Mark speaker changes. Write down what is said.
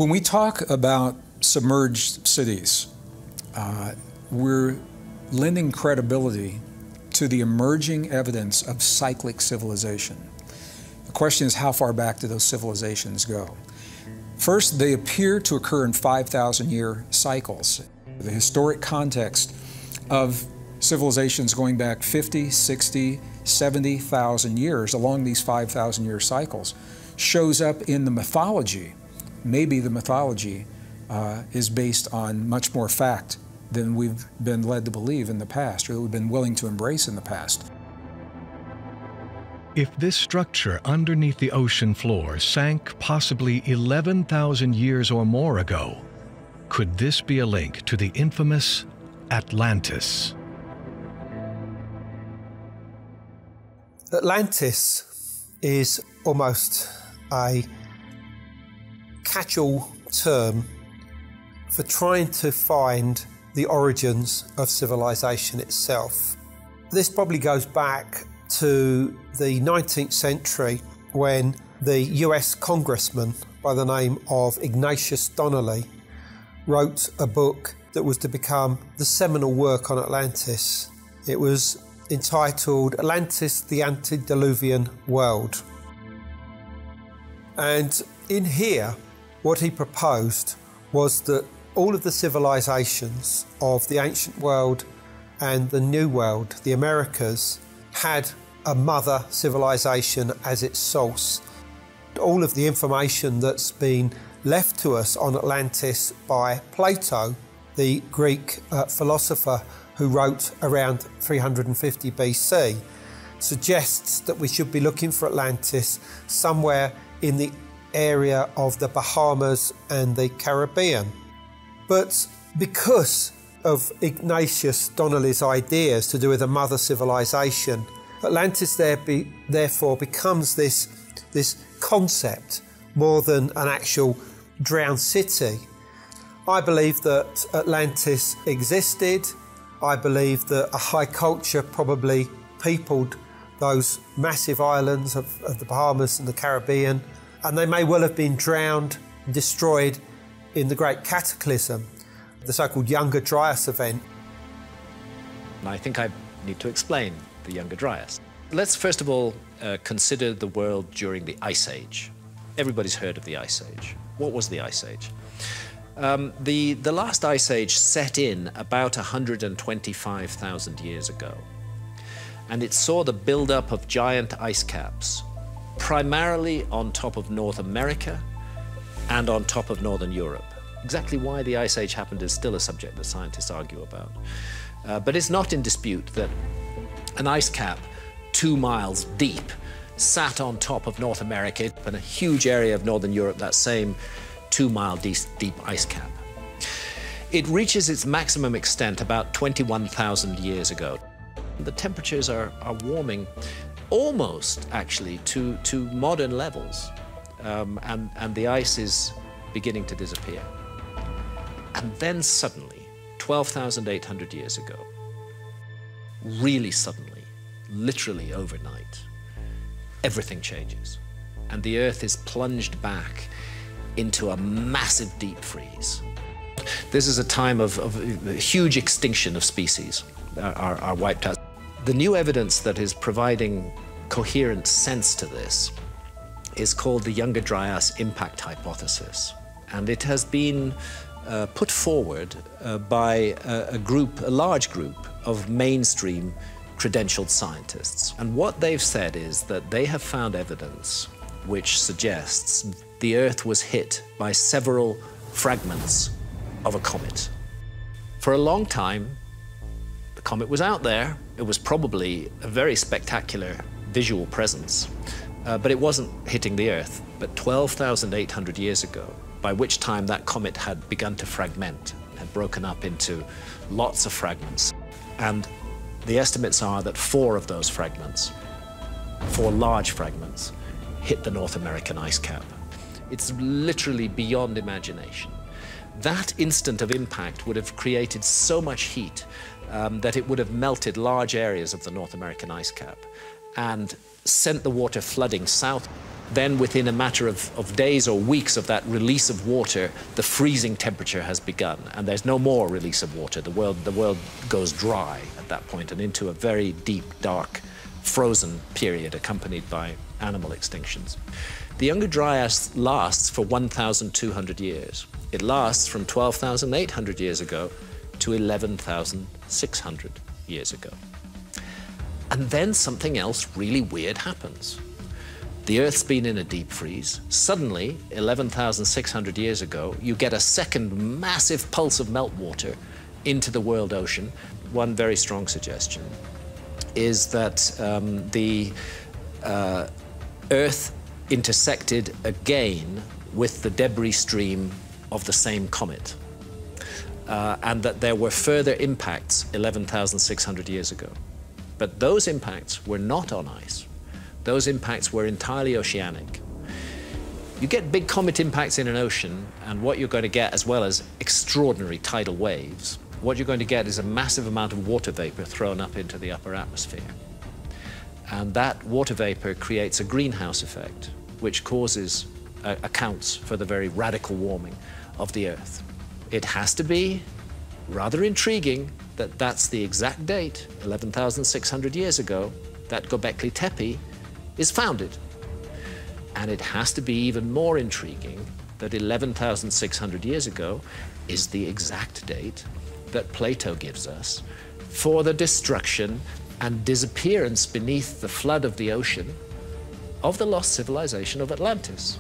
Speaker 1: When we talk about submerged cities, we're lending credibility to the emerging evidence of cyclic civilization. The question is, how far back do those civilizations go? First, they appear to occur in 5,000-year cycles. The historic context of civilizations going back 50, 60, 70,000 years along these 5,000-year cycles shows up in the mythology. Maybe the mythology is based on much more fact than we've been led to believe in the past, or that we've been willing to embrace in the past.
Speaker 2: If this structure underneath the ocean floor sank possibly 11,000 years or more ago, could this be a link to the infamous Atlantis?
Speaker 3: Atlantis is almost a catch-all term for trying to find the origins of civilization itself. This probably goes back to the 19th century when the US congressman by the name of Ignatius Donnelly wrote a book that was to become the seminal work on Atlantis. It was entitled Atlantis, the Antediluvian World. And in here, what he proposed was that all of the civilizations of the ancient world and the New World, the Americas, had a mother civilization as its source. All of the information that's been left to us on Atlantis by Plato, the Greek philosopher who wrote around 350 BC, suggests that we should be looking for Atlantis somewhere in the area of the Bahamas and the Caribbean. But because of Ignatius Donnelly's ideas to do with a mother civilization, Atlantis therefore becomes this concept more than an actual drowned city. I believe that Atlantis existed. I believe that a high culture probably peopled those massive islands of the Bahamas and the Caribbean, and they may well have been drowned, destroyed in the Great Cataclysm, the so-called Younger Dryas event.
Speaker 4: I think I need to explain the Younger Dryas. Let's first of all consider the world during the Ice Age. Everybody's heard of the Ice Age. What was the Ice Age? The last Ice Age set in about 125,000 years ago, and it saw the build-up of giant ice caps, primarily on top of North America and on top of Northern Europe. Exactly why the Ice Age happened is still a subject that scientists argue about. But it's not in dispute that an ice cap 2 miles deep sat on top of North America and a huge area of Northern Europe, that same 2 mile deep ice cap. It reaches its maximum extent about 21,000 years ago. The temperatures are warming almost actually to modern levels, and the ice is beginning to disappear. And then suddenly, 12,800 years ago, really suddenly, literally overnight, everything changes, and the Earth is plunged back into a massive deep freeze. This is a time of huge extinction of species are wiped out. The new evidence that is providing coherent sense to this is called the Younger Dryas impact hypothesis, and it has been put forward by a large group of mainstream credentialed scientists. And what they've said is that they have found evidence which suggests the Earth was hit by several fragments of a comet. For a long time, the comet was out there. It was probably a very spectacular visual presence, but it wasn't hitting the Earth. But 12,800 years ago, by which time that comet had begun to fragment, had broken up into lots of fragments. And the estimates are that 4 of those fragments, 4 large fragments, hit the North American ice cap. It's literally beyond imagination. That instant of impact would have created so much heat that it would have melted large areas of the North American ice cap and sent the water flooding south. then within a matter of days or weeks of that release of water, the freezing temperature has begun, and there's no more release of water. The world goes dry at that point and into a very deep, dark, frozen period accompanied by animal extinctions. The Younger Dryas lasts for 1,200 years. It lasts from 12,800 years ago to 11,600 years ago. And then something else really weird happens. The Earth's been in a deep freeze. Suddenly, 11,600 years ago, you get a second massive pulse of meltwater into the world ocean. One very strong suggestion is that the Earth intersected again with the debris stream of the same comet, and that there were further impacts 11,600 years ago. But those impacts were not on ice. Those impacts were entirely oceanic. You get big comet impacts in an ocean, and what you're going to get, as well as extraordinary tidal waves, what you're going to get is a massive amount of water vapor thrown up into the upper atmosphere. And that water vapor creates a greenhouse effect, which accounts for the very radical warming of the Earth. It has to be rather intriguing that that's the exact date, 11,600 years ago, that Göbekli Tepe is founded. And it has to be even more intriguing that 11,600 years ago is the exact date that Plato gives us for the destruction and disappearance beneath the flood of the ocean of the lost civilization of Atlantis.